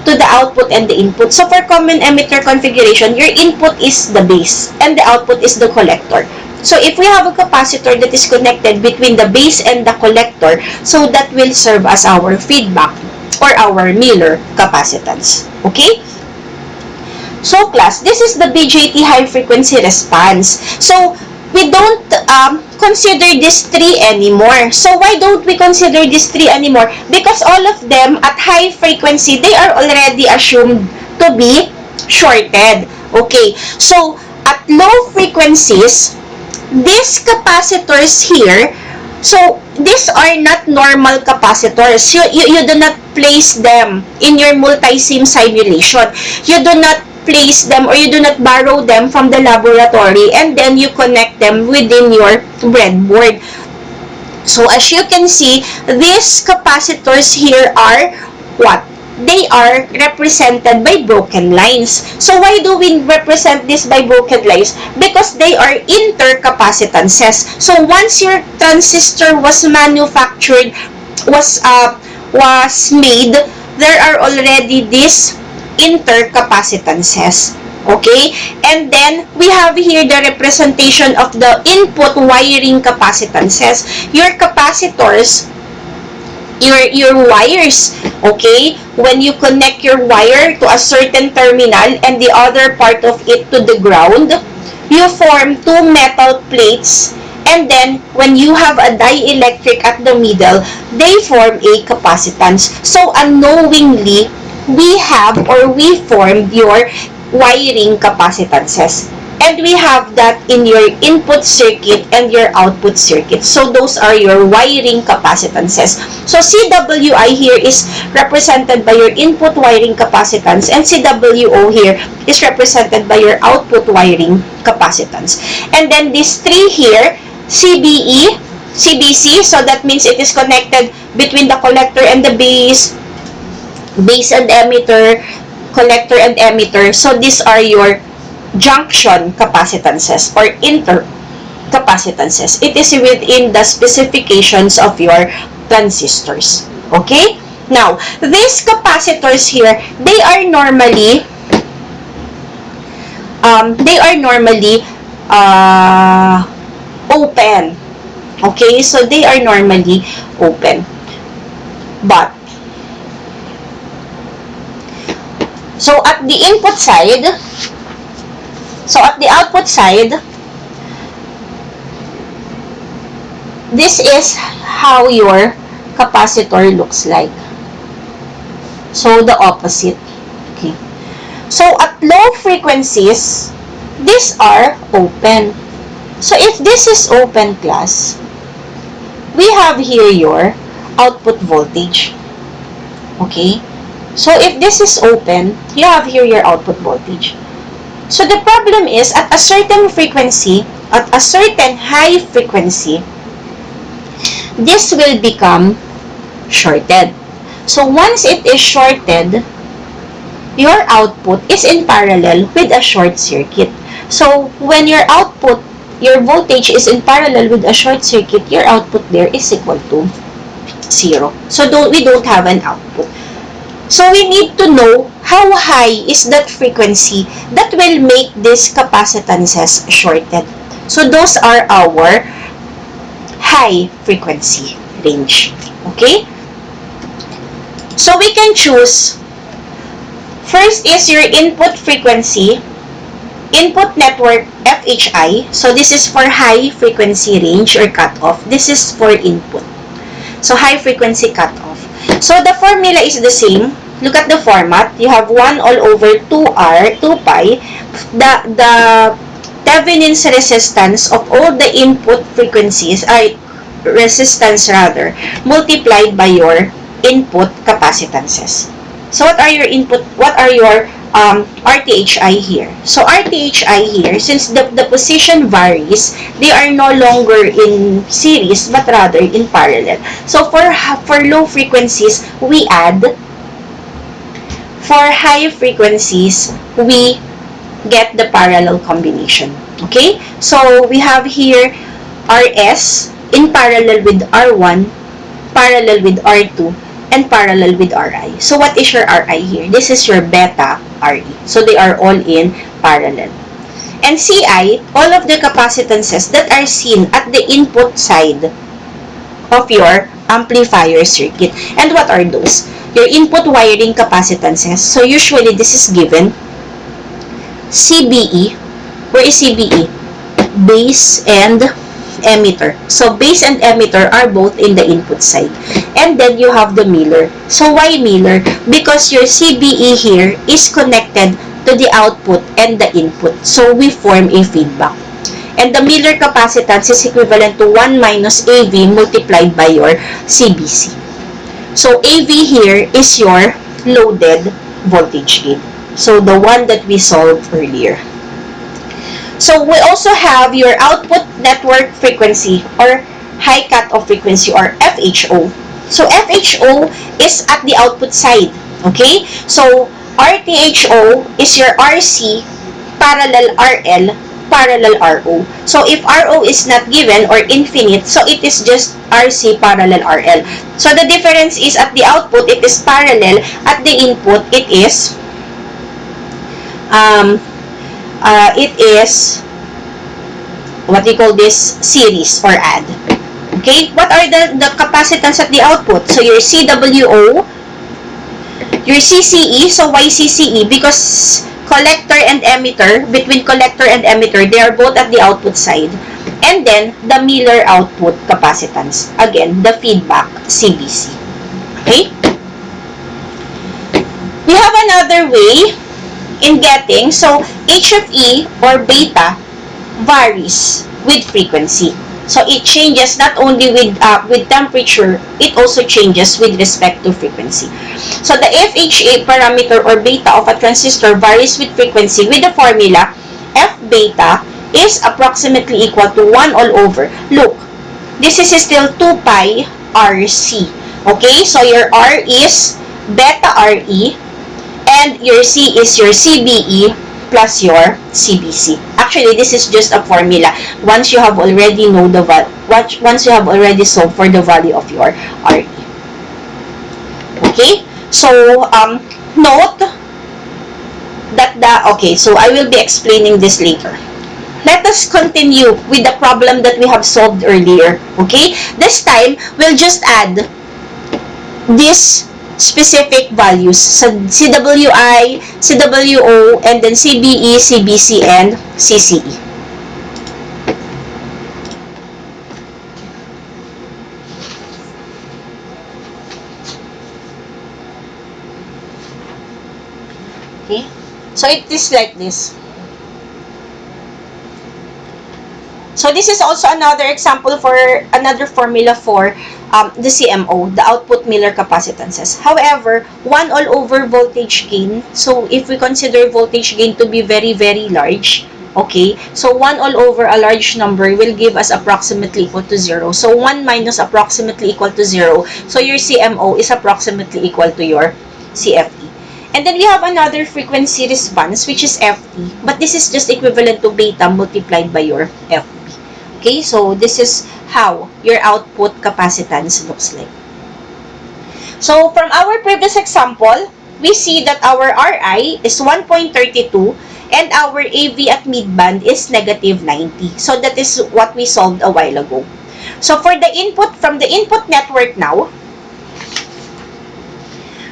to the output and the input. So, for common emitter configuration, your input is the base and the output is the collector. So, if we have a capacitor that is connected between the base and the collector, so that will serve as our feedback or our Miller capacitance. Okay? So, class, this is the BJT high frequency response. So, we don't consider these three anymore. So, why don't we consider these three anymore? Because all of them at high frequency, they are already assumed to be shorted. Okay? So, at low frequencies, these capacitors here, so these are not normal capacitors. You do not place them in your multi-sim simulation. You do not place them or you do not borrow them from the laboratory and then you connect them within your breadboard. So as you can see, these capacitors here are what? They are represented by broken lines. So why do we represent this by broken lines? Because they are intercapacitances. So once your transistor was manufactured, was made, there are already these intercapacitances. Okay? And then, we have here the representation of the input wiring capacitances. Your capacitors, your wires, okay? When you connect your wire to a certain terminal and the other part of it to the ground, you form two metal plates, and then when you have a dielectric at the middle, they form a capacitance. So unknowingly, we formed your wiring capacitances. And we have that in your input circuit and your output circuit. So those are your wiring capacitances. So CWI here is represented by your input wiring capacitance and CWO here is represented by your output wiring capacitance. And then these three here, CBE, CBC, so that means it is connected between the collector and the base and emitter, collector and emitter. So these are your junction capacitances or intercapacitances. It is within the specifications of your transistors. Okay? Now, these capacitors here, they are normally open. Okay? So, they are normally open. But, so at the input side, so at the output side, this is how your capacitor looks like. So the opposite. Okay. So at low frequencies, these are open. So if this is open, class, we have here your output voltage. Okay. So if this is open, you have here your output voltage. So the problem is, at a certain frequency, at a certain high frequency, this will become shorted. So once it is shorted, your output is in parallel with a short circuit. So when your output, your voltage is in parallel with a short circuit, your output there is equal to 0. So we don't have an output. So we need to know how high is that frequency that will make these capacitances shorted. So those are our high frequency range. Okay? So we can choose First is your input frequency, input network FHI. So this is for high frequency range or cutoff. This is for input. So high frequency cutoff. So the formula is the same. Look at the format. You have 1 all over 2R, 2 pi. The Thevenin's resistance of all the input frequencies, resistance rather, multiplied by your input capacitances. So what are your input, what are your RTHI here? So RTHI here, since the position varies, they are no longer in series but rather in parallel. So for low frequencies, we add. For high frequencies, we get the parallel combination. Okay? So we have here RS in parallel with R1, parallel with R2, and parallel with Ri. So what is your Ri here? This is your beta Re. So they are all in parallel. And Ci, all of the capacitances that are seen at the input side of your amplifier circuit. And what are those? Your input wiring capacitances. So usually this is given CBE. Where is CBE? Base and emitter. So base and emitter are both in the input side. And then you have the Miller. So why Miller? Because your CBE here is connected to the output and the input. So we form a feedback. And the Miller capacitance is equivalent to 1 minus AV multiplied by your CBC. So AV here is your loaded voltage gain. So the one that we solved earlier. So we also have your output network frequency or high cutoff frequency or FHO. So FHO is at the output side. Okay? So RTHO is your RC parallel RL parallel RO. So if RO is not given or infinite, so it is just RC parallel RL. So the difference is at the output it is parallel, at the input it is what we call this series or add. Okay, what are the capacitance at the output? So your CWO, your CCE, so why CCE? Because collector and emitter, between collector and emitter, they are both at the output side. And then the Miller output capacitance, again the feedback CBC. Okay, we have another way in getting, so HFE or beta varies with frequency. So it changes not only with temperature, it also changes with respect to frequency. So the FHA parameter or beta of a transistor varies with frequency with the formula F beta is approximately equal to 1 all over. Look, this is still 2 pi RC. Okay, so your R is beta RE and your C is your CBE plus your CBC. Actually, this is just a formula. Once you have already know the once you have already solved for the value of your RE. Okay? So, note that okay, so I will be explaining this later. Let us continue with the problem that we have solved earlier. Okay? This time, we'll just add this specific values sa CWI, CWO, and then CBE, CBC, and CCE. Okay, so it is like this. So this is also another example for another formula for the CMO, the output Miller capacitances. However, 1 all over voltage gain. So if we consider voltage gain to be very, very large, okay, so 1 all over a large number will give us approximately equal to 0. So 1 minus approximately equal to 0. So your CMO is approximately equal to your CFE. And then we have another frequency response, which is FT. But this is just equivalent to beta multiplied by your FB. Okay, so this is how your output capacitance looks like. So from our previous example, we see that our Ri is 1.32 and our AV at midband is negative 90. So that is what we solved a while ago. So for the input, from the input network now,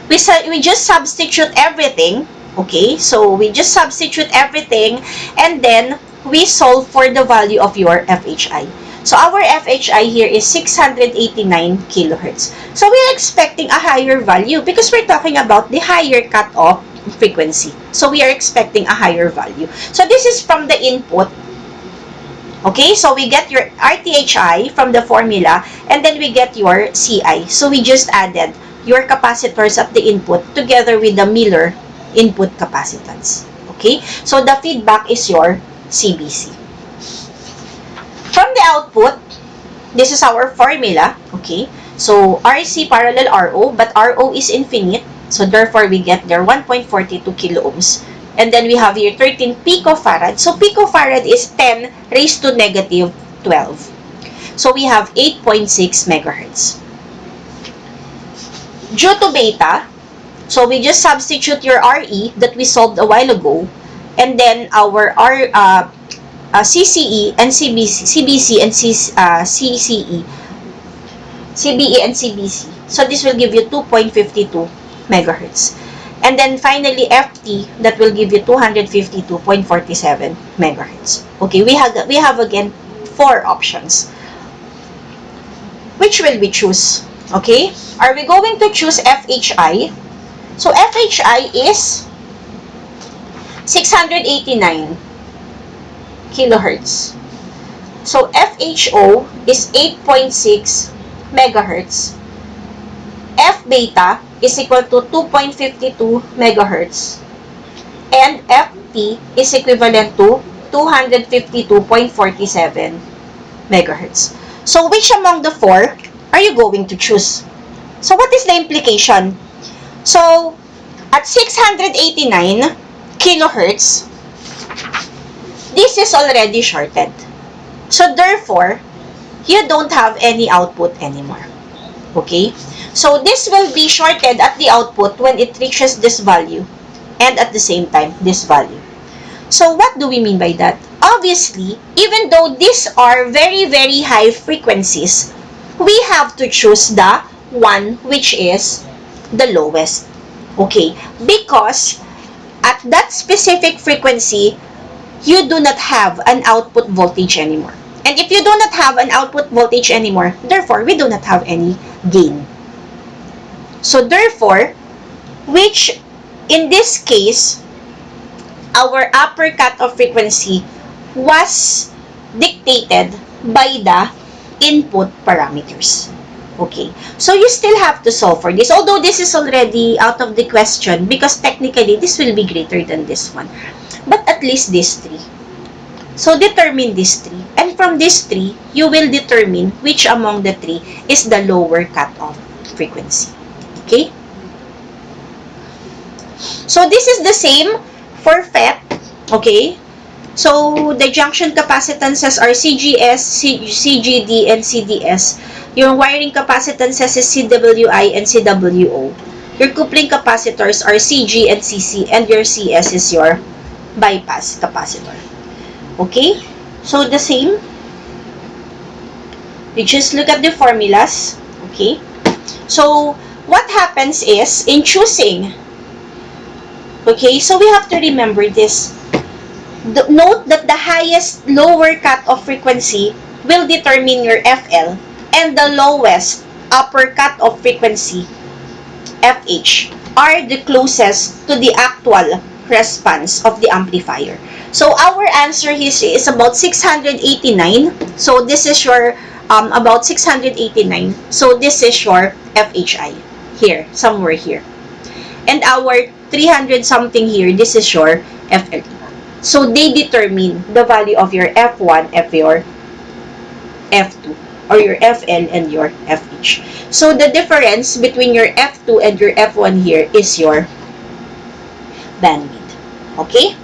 we just substitute everything Okay, so we just substitute everything and then we solve for the value of your FHI. So our FHI here is 689 kilohertz. So we're expecting a higher value because we're talking about the higher cutoff frequency. So we are expecting a higher value. So this is from the input. Okay, so we get your RTHI from the formula and then we get your CI. So we just added your capacitors at the input together with the Miller input capacitance. Okay, so the feedback is your CBC. From the output, this is our formula. Okay, so RC parallel RO, but RO is infinite. So therefore, we get there 1.42 kilo ohms. And then we have here 13 picofarad. So picofarad is 10 raised to negative 12. So we have 8.6 megahertz. Due to beta, so we just substitute your RE that we solved a while ago, and then our CCE and CBC and CCE, CBE and CBC. So this will give you 2.52 megahertz. And then finally FT, that will give you 252.47 megahertz. Okay, we have again 4 options. Which will we choose? Okay, are we going to choose FHI? So FHI is 689 kilohertz. So FHO is 8.6 megahertz. F beta is equal to 2.52 megahertz. And FT is equivalent to 252.47 megahertz. So which among the 4 are you going to choose? So what is the implication? So at 689 kilohertz, this is already shorted. So therefore, you don't have any output anymore. Okay? So this will be shorted at the output when it reaches this value and at the same time this value. So what do we mean by that? Obviously, even though these are very, very high frequencies, we have to choose the one which is the lowest. Okay? Because at that specific frequency, you do not have an output voltage anymore. And if you do not have an output voltage anymore, therefore, we do not have any gain. So therefore, which in this case, our upper cutoff frequency was dictated by the input parameters. Okay, so you still have to solve for this. Although this is already out of the question because technically this will be greater than this one. But at least these 3. So determine these 3. And from these 3, you will determine which among the 3 is the lower cutoff frequency. Okay? So this is the same for FET. Okay? So the junction capacitances are CGS, CGD, and CDS. Your wiring capacitances is CWI and CWO. Your coupling capacitors are CG and CC, and your CS is your bypass capacitor. Okay? So the same. You just look at the formulas. Okay? So what happens is, in choosing, okay, so we have to remember this. Note that the highest lower cutoff frequency will determine your FL, and the lowest upper cutoff frequency, FH, are the closest to the actual response of the amplifier. So our answer here is about 689. So this is your about 689. So this is your FHI here, somewhere here. And our 300 something here, this is your FLE. So they determine the value of your F1, your F2, or your FL and your FH. So the difference between your F2 and your F1 here is your bandwidth. Okay?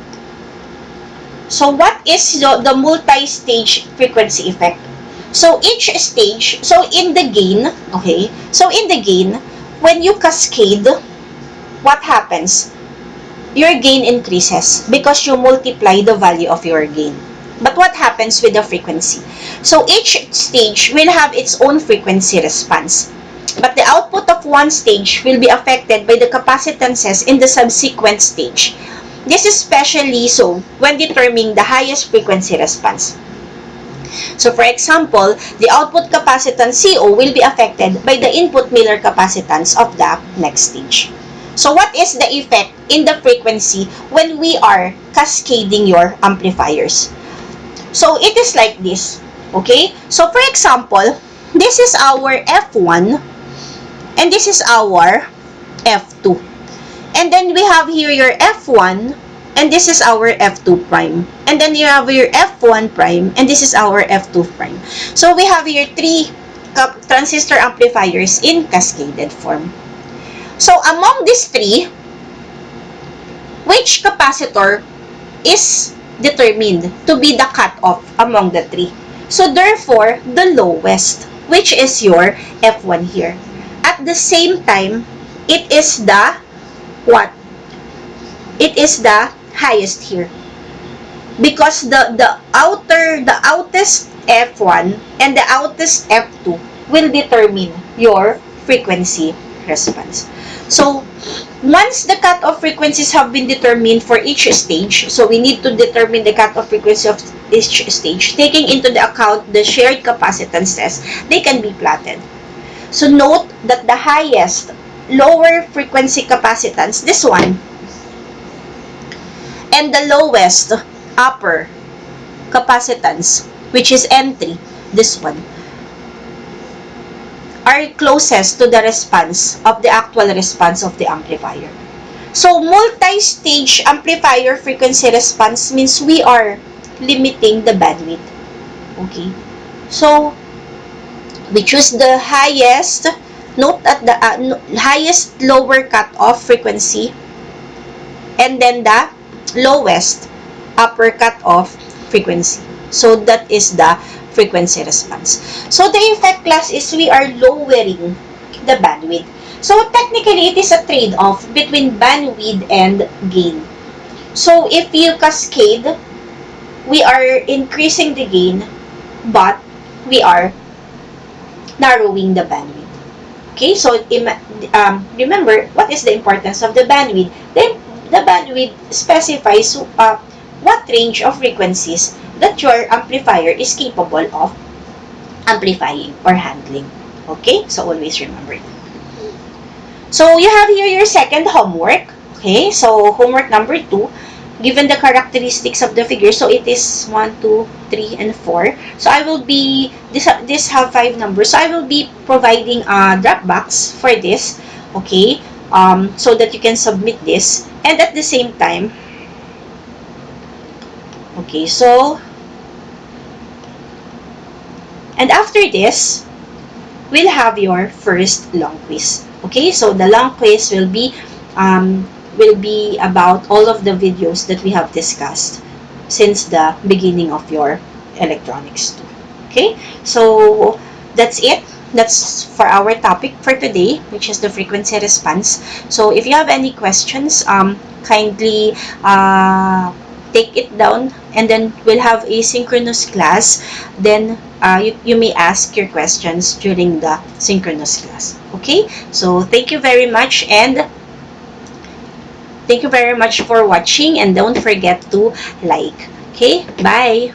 So what is the multi-stage frequency effect? So each stage, so in the gain, okay, so in the gain, when you cascade, what happens? Your gain increases because you multiply the value of your gain. But what happens with the frequency? So each stage will have its own frequency response. But the output of F1 stage will be affected by the capacitances in the subsequent stage. This is especially so when determining the highest frequency response. So for example, the output capacitance CO will be affected by the input Miller capacitance of the next stage. So what is the effect in the frequency when we are cascading your amplifiers? So it is like this. Okay? So for example, this is our F1 and this is our F2. And then we have here your F1 and this is our F2 prime. And then you have your F1 prime and this is our F2 prime. So we have here three transistor amplifiers in cascaded form. So among these three, which capacitor is determined to be the cutoff among the three? So therefore, the lowest, which is your F1 here. At the same time, it is the what? It is the highest here. Because the outest F1 and the outest F2 will determine your frequency response. So, once the cutoff frequencies have been determined for each stage, so we need to determine the cutoff frequency of each stage, taking into the account the shared capacitances, they can be plotted. So, note that the highest lower frequency capacitance, this one, and the lowest upper capacitance, which is N3, this one, are closest to the response of the actual response of the amplifier. So, multi-stage amplifier frequency response means we are limiting the bandwidth. Okay? So, we choose the highest, note at the highest lower cutoff frequency, and then the lowest upper cutoff frequency. So, that is the frequency response. So, the effect class is we are lowering the bandwidth. So, technically, it is a trade-off between bandwidth and gain. So, if you cascade, we are increasing the gain, but we are narrowing the bandwidth. Okay, so remember, what is the importance of the bandwidth? The bandwidth specifies what range of frequencies that your amplifier is capable of amplifying or handling. Okay, so always remember that. So you have here your second homework. Okay, so homework number 2, given the characteristics of the figure, so it is 1, 2, 3, and 4. So I will be, this have 5 numbers, so I will be providing a drop box for this, okay, so that you can submit this, and at the same time, okay, so, and after this, we'll have your first long quiz. Okay, so the long quiz will be about all of the videos that we have discussed since the beginning of your electronics 2. Okay, so that's it. That's for our topic for today, which is the frequency response. So if you have any questions, kindly take it down, and then we'll have a synchronous class. Then you may ask your questions during the synchronous class. Okay, so thank you very much, and thank you very much for watching, and don't forget to like. Okay, bye.